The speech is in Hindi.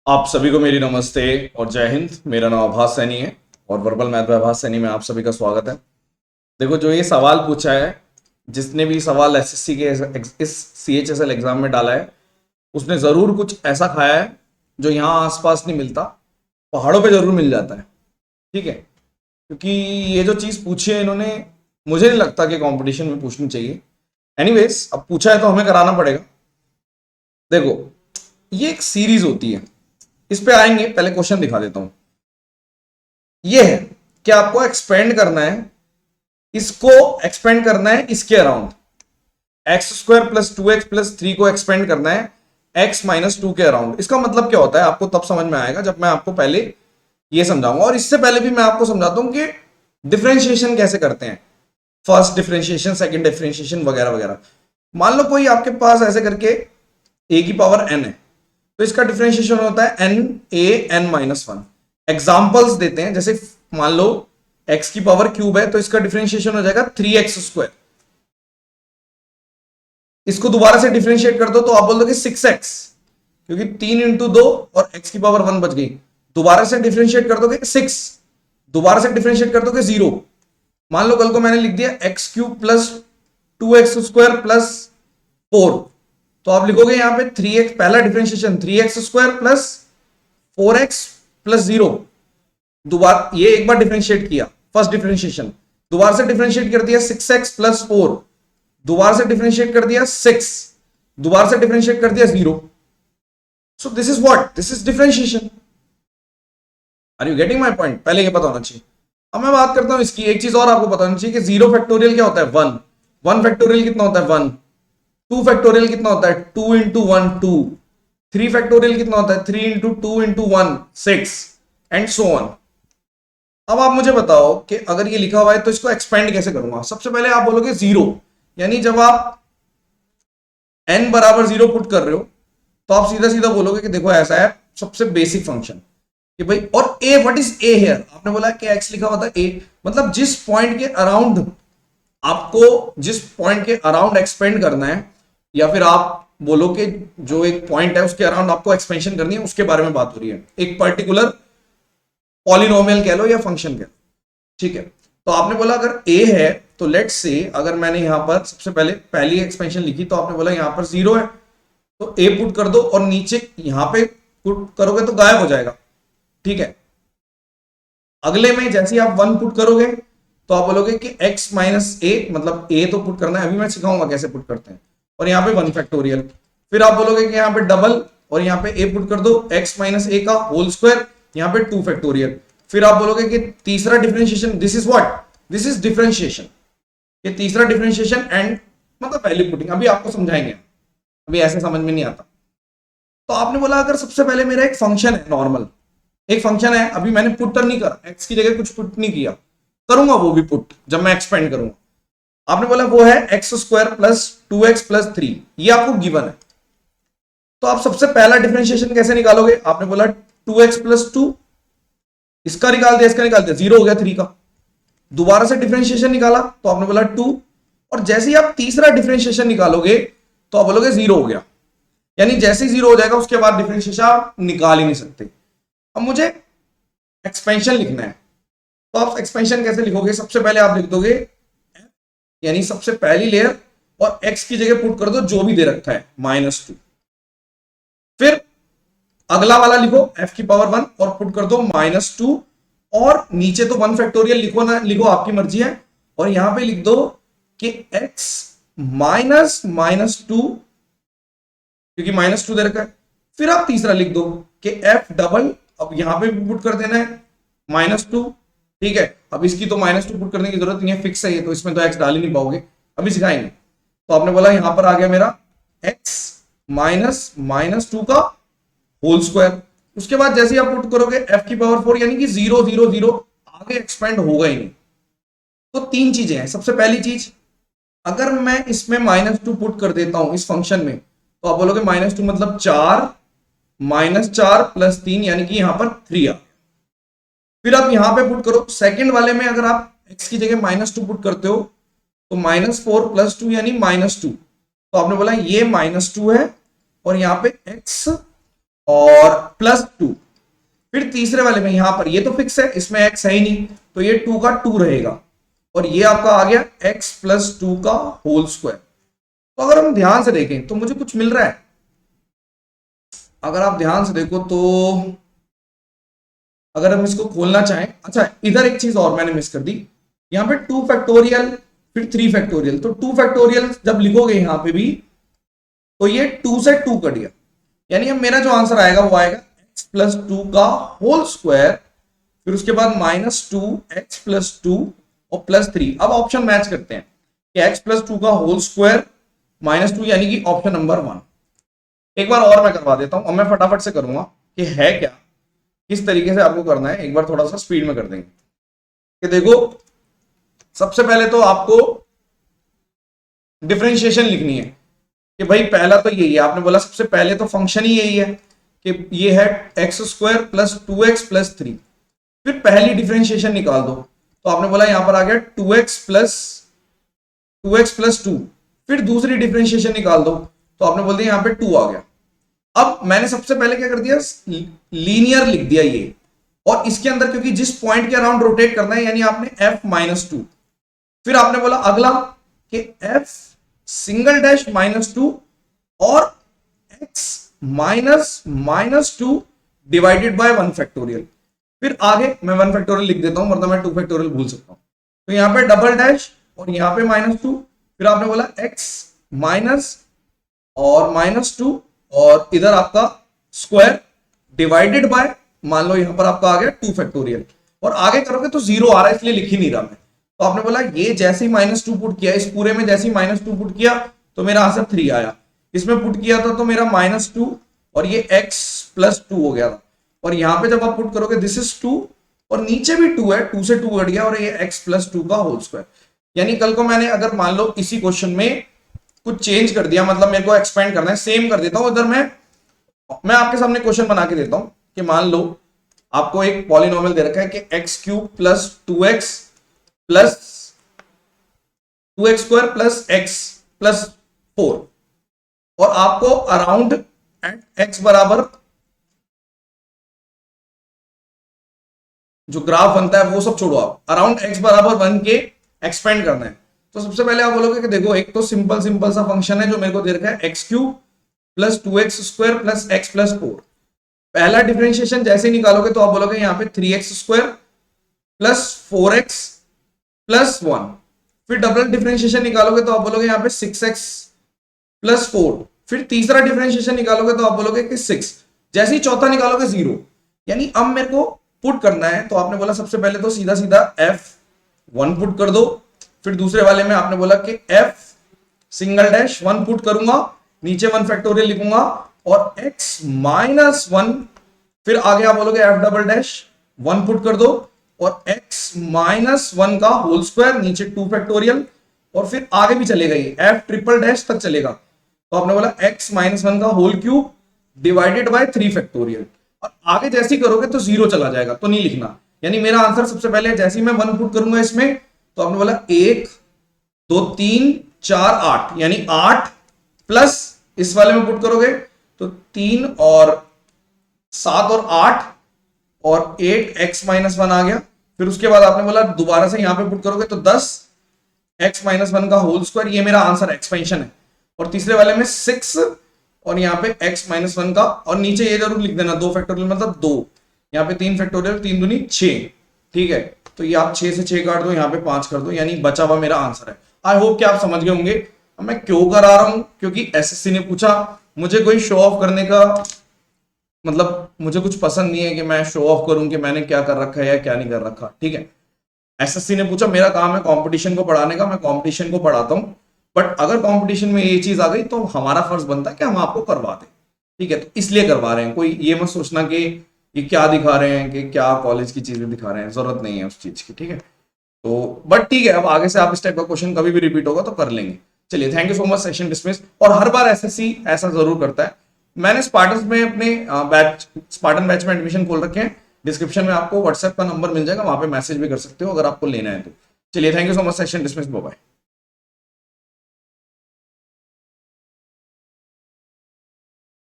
आप सभी को मेरी नमस्ते और जय हिंद। मेरा नाम आभास सैनी है और वर्बल मैथ बाय आभास सैनी में आप सभी का स्वागत है। देखो, जो ये सवाल पूछा है, जिसने भी सवाल एसएससी के इस सीएचएसएल एग्जाम में डाला है, उसने जरूर कुछ ऐसा खाया है जो यहाँ आसपास नहीं मिलता, पहाड़ों पे जरूर मिल जाता है। ठीक है, क्योंकि ये जो चीज़ पूछी है इन्होंने, मुझे नहीं लगता कि कंपटीशन में पूछनी चाहिए। एनीवेज, अब पूछा है तो हमें कराना पड़ेगा। देखो, ये एक सीरीज होती है, इस पे आएंगे। पहले क्वेश्चन दिखा देता हूं। ये है कि आपको एक्सपेंड करना है, इसको एक्सपेंड करना है इसके around. X square plus 2x plus 3 को एक्सपेंड करना है x माइनस 2 के अराउंड। इसका मतलब क्या होता है आपको तब समझ में आएगा जब मैं आपको पहले ये समझाऊंगा। और इससे पहले भी मैं आपको समझाता हूं कि डिफरेंशिएशन कैसे करते हैं, फर्स्ट डिफरेंशिएशन, सेकंड डिफरेंशिएशन वगैरह वगैरह। मान लो कोई आपके पास ऐसे करके a की पावर n है, तो इसका डिफरेंशिएशन होता है n a n minus 1। Examples देते हैं, जैसे मान लो x की पावर क्यूब है तो इसका डिफरेंशिएशन हो जाएगा 3x स्क्वायर। इसको दोबारा से डिफरेंशिएट कर दो तो आप बोल दोगे 6x, क्योंकि 3 इंटू 2 और x की पावर 1 बच गई। दोबारा से डिफरेंशिएट कर दोगे 6, दोबारा से डिफरेंशिएट कर दोगे 0। मान लो कल को मैंने लिख दिया x cube plus 2x square plus 4, तो आप लिखोगे यहां पे 3x, पहला differentiation 3x square plus 4x plus 0। दोबारा ये एक बार डिफरेंशिएट किया, फर्स्ट डिफरेंशिएशन। दोबारा से डिफरेंशिएट कर दिया 6x प्लस 4, दोबारा से डिफरेंशिएट कर दिया 6, दोबारा से डिफरेंशिएट कर दिया 0। So this is what, this is differentiation. Are you getting my point? पहले ये पता होना चाहिए। अब मैं बात करता हूं इसकी, एक चीज और आपको पता होनी चाहिए कि 0 फैक्टोरियल क्या होता है 1, 1 फैक्टोरियल कितना होता है 1, 2 फैक्टोरियल कितना होता है 2 इंटू 1 2, 3 फैक्टोरियल कितना होता है 3 into 2 into 1 6, and so on. अब आप मुझे बताओ कि अगर ये लिखा हुआ है तो इसको एक्सपेंड कैसे करूंगा। सबसे पहले आप बोलोगे 0, यानी जब आप n बराबर 0 पुट कर रहे हो तो आप सीधा सीधा बोलोगे कि देखो ऐसा है सबसे बेसिक फंक्शन कि भाई, और a, what is a here? आपने बोला कि x लिखा हुआ था a, मतलब जिस पॉइंट के अराउंड आपको, जिस पॉइंट के अराउंड एक्सपेंड करना है, या फिर आप बोलो कि जो एक पॉइंट है उसके अराउंड आपको एक्सपेंशन करनी है, उसके बारे में बात हो रही है। एक पर्टिकुलर पॉलिनोमियल कह लो या फंक्शन कह लो, ठीक है। तो आपने बोला अगर a है तो लेट्स से अगर मैंने यहां पर सबसे पहले पहली एक्सपेंशन लिखी तो आपने बोला यहां पर 0 है तो a पुट कर दो, और नीचे यहां पे पुट करोगे तो गायब हो जाएगा, ठीक है। अगले में जैसे ही आप 1 पुट करोगे तो आप बोलोगे कि x माइनस a, मतलब a तो पुट करना है, अभी मैं सिखाऊंगा कैसे पुट करते हैं। और यहाँ पे 1 फैक्टोरियल, फिर आप बोलोगे कि यहाँ पे डबल, और यहाँ पे a पुट कर दो x माइनस a का होल स्क्वायर, यहाँ पे 2 फैक्टोरियल। फिर आप बोलोगे कि तीसरा differentiation, this is what, this is differentiation. ये तीसरा डिफरेंशिएशन एंड मतलब वैल्यू पुटिंग, अभी आपको समझाएंगे, अभी ऐसे समझ में नहीं आता। तो आपने बोला अगर सबसे पहले मेरा एक फंक्शन है, नॉर्मल एक फंक्शन है, अभी मैंने पुट नहीं करा, x की जगह कुछ पुट नहीं किया, करूंगा वो भी पुट जब मैं एक्सपेंड करूंगा। आपने बोला वो है x square plus 2x plus 3, ये आपको गिवन है। तो आप सबसे पहला डिफरेंशिएशन कैसे निकालोगे? आपने बोला 2x प्लस 2, इसका निकाल दिया, इसका निकाल दिया, 0 हो गया 3 का। दोबारा से डिफरेंशिएशन निकाला तो आपने बोला 2, और जैसे ही आप तीसरा डिफरेंशिएशन निकालोगे तो आप बोलोगे 0 हो गया, यानी जैसे ही 0 हो जाएगा उसके बाद डिफरेंशिएशन आप निकाल ही नहीं सकते। अब मुझे एक्सपेंशन लिखना है, तो आप एक्सपेंशन कैसे लिखोगे? सबसे पहले आप लिख दोगे यानी सबसे पहली लेयर, और x की जगह पुट कर दो जो भी दे रखा है -2। फिर अगला वाला लिखो f की पावर 1 और पुट कर दो -2, और नीचे तो 1 फैक्टोरियल लिखो ना लिखो, आपकी मर्जी है। और यहां पे लिख दो कि x माइनस -2, क्योंकि -2 दे रखा है। फिर आप तीसरा लिख दो कि f डबल, अब यहां पे पुट कर देना है -2, ठीक है। अब इसकी तो -2 पुट करने की जरूरत नहीं है, फिक्स है ये, तो इसमें तो x डाल ही नहीं पाओगे, अभी सिखाएंगे। तो आपने बोला यहां पर आ गया मेरा x माइनस -2 का होल स्क्वायर। उसके बाद जैसे ही आप पुट करोगे f की पावर 4, यानी कि 0 0 0, आगे एक्सपेंड होगा ही नहीं। तो तीन चीजें हैं। सबसे पहली चीज, अगर मैं इसमें -2 पुट कर देता हूं इस फंक्शन में, तो आप बोलोगे -2 मतलब 4, -4 प्लस 3, यानी कि यहां पर 3 आ। फिर आप यहां पे पुट करो सेकंड वाले में, अगर आप x की जगह -2 पुट करते हो तो -4 प्लस 2 यानी -2, तो आपने बोला ये -2 है, और यहां पे x, और +2। फिर तीसरे वाले में यहां पर ये तो फिक्स है, इसमें x है ही नहीं, तो ये 2 का 2 रहेगा और ये आपका आ गया x + 2 का होल स्क्वायर। तो अगर हम ध्यान से देखें तो मुझे कुछ मिल रहा है। अगर आप ध्यान से देखो तो अगर हम इसको खोलना चाहें, अच्छा इधर एक चीज और मैंने मिस कर दी, यहां पे 2 फैक्टोरियल फिर 3 फैक्टोरियल, तो 2 फैक्टोरियल जब लिखोगे यहां पे भी तो ये 2 से 2 कट गया, यानी अब मेरा जो आंसर आएगा वो आएगा x + 2 का होल स्क्वायर, फिर उसके बाद -2 x + 2 और +3। अब ऑप्शन मैच करते हैं कि x + 2 का होल स्क्वायर -2 यानी कि ऑप्शन नंबर 1। एक बार और मैं करवा देता हूं और मैं फटाफट से करूंगा कि है क्या, किस तरीके से आपको करना है, एक बार थोड़ा सा स्पीड में कर देंगे। कि देखो सबसे पहले तो आपको डिफरेंशिएशन लिखनी है कि भाई पहला तो यही है, आपने बोला सबसे पहले तो फंक्शन ही यही है कि ये है x² + 2x + 3। फिर पहली डिफरेंशिएशन निकाल दो, तो आपने बोला यहां पर आ गया 2x + 2। फिर दूसरी डिफरेंशिएशन निकाल दो, तो आपने बोल दिया यहां पे 2 आ गया। अब मैंने सबसे पहले क्या कर दिया, लीनियर लिख दिया ये, और इसके अंदर क्योंकि जिस पॉइंट के अराउंड रोटेट करना है यानी आपने f-2। फिर आपने बोला अगला कि f (-2) और x -2 डिवाइडेड बाय 1 फैक्टोरियल। फिर आगे मैं 1 फैक्टोरियल लिख देता हूं, वरना मैं 2 फैक्टोरियल भूल सकता हूं। तो यहां पे डबल डैश और यहां पे -2, फिर आपने बोला x माइनस और -2 और इधर आपका स्क्वायर डिवाइडेड बाय, मान लो यहां पर आपका आ गया 2 फैक्टोरियल, और आगे करोगे तो 0 आ रहा है इसलिए लिख ही नहीं रहा मैं। तो आपने बोला ये जैसे ही -2 पुट किया, इस पूरे में जैसे ही -2 पुट किया तो मेरा आंसर 3 आया। इसमें पुट किया था तो मेरा -2 और ये x + 2 हो गया था, और यहां पे जब आप पुट करोगे दिस इज 2 और नीचे भी 2 है, 2 से 2 कट गया और ये x + 2 का होल स्क्वायर। यानी कल को मैंने अगर मान लो इसी क्वेश्चन में कुछ चेंज कर दिया, मतलब मेरे को एक्सपेंड करना है, सेम कर देता हूं इधर मैं आपके सामने क्वेश्चन बना के देता हूं कि मान लो आपको एक पॉलिनोमियल दे रखा है कि x³ + 2x + 2x² + x + 4, और आपको अराउंड एट x बराबर जो ग्राफ बनता है वो सब छोड़ो, आप अराउंड x बराबर 1 के एक्सपेंड करना है। तो सबसे पहले आप बोलोगे कि देखो एक तो सिंपल सा फंक्शन है जो मेरे को दे रखा है x³ + 2x² + x + 4। पहला डिफरेंशिएशन जैसे निकालोगे तो आप बोलोगे यहां पे 3x² + 4x + 1। फिर डबल डिफरेंशिएशन निकालोगे तो आप बोलोगे यहां पे 6x + 4। फिर तीसरा डिफरेंशिएशन निकालोगे तो आप बोलोगे कि 6। जैसे ही चौथा निकालोगे 0। यानी अब मेरे को पुट करना है, तो आपने बोला सबसे पहले तो सीधा सीधा f1 पुट कर दो। फिर दूसरे वाले में आपने बोला कि f1 पुट करूंगा, नीचे 1 फैक्टोरियल लिखूंगा और x -1, फिर आगे आप बोलोगे f1 पुट कर दो और x -1 का होल स्क्वायर, नीचे 2 फैक्टोरियल, और फिर आगे भी चलेगा ये f" तक चलेगा। तो आपने बोला x -1 का whole cube divided by 3 factorial, और आगे जैसे ही करोगे तो 0 चला जाएगा, तो नहीं लिखना। यानी मेरा आंसर सबसे पहले जैसे ही मैं 1 पुट करूंगा इसमें, तो आपने बोला 1 2 3 4 8, यानी 8 प्लस इस वाले में पुट करोगे तो 3 और 7 और 8 और 8 x -1 आ गया। फिर उसके बाद आपने बोला दोबारा से यहां पे पुट करोगे तो 10 x -1 का होल स्क्वायर, ये मेरा आंसर एक्सपेंशन है। और तीसरे वाले में 6 और यहाँ पे x -1 का, और नीचे ये जरूर लिख देना 2 फैक्टोरियल मतलब 2, यहाँ पे 3 फैक्टोरियल, 3 दूनी 6, ठीक है। तो ये आप 6 से 6 काट दो, यहाँ पे 5 कर दो, यानी बचा हुआ मेरा आंसर है। आई होप कि आप समझ गए होंगे। अब मैं क्यों करा रहा हूं, क्योंकि एसएससी ने पूछा, मुझे कोई शो ऑफ करने का मतलब मुझे कुछ पसंद नहीं है कि मैं शो ऑफ करूं कि मैंने क्या कर रखा है या क्या नहीं कर रखा, ठीक है। एसएससी ने पूछा, मेरा काम है कंपटीशन को पढ़ाने का, मैं कंपटीशन को पढ़ाता हूं, बट अगर कंपटीशन में ये चीज आ गई तो हमारा फर्ज बनता है कि हम आपको करवा दें, ठीक है। तो इसलिए करवा रहे हैं, कोई ये मत सोचना कि ये क्या दिखा रहे हैं, कि क्या कॉलेज की चीजें दिखा रहे हैं, जरूरत नहीं है उस चीज की, ठीक है। तो बट ठीक है, अब आगे से आप इस टाइप का क्वेश्चन कभी भी रिपीट होगा तो कर लेंगे। चलिए, thank you so much, session dismiss. और हर बार एसएससी ऐसा जरूर करता है। मैंने स्पार्टन में अपने स्पार्टन बैच में एडमिशन खोल रखे हैं, डिस्क्रिप्शन में आपको व्हाट्सएप का नंबर मिल जाएगा, वहां पे मैसेज भी कर सकते हो अगर आपको लेना है तो। चलिए, thank you so much, session dismiss, bye bye.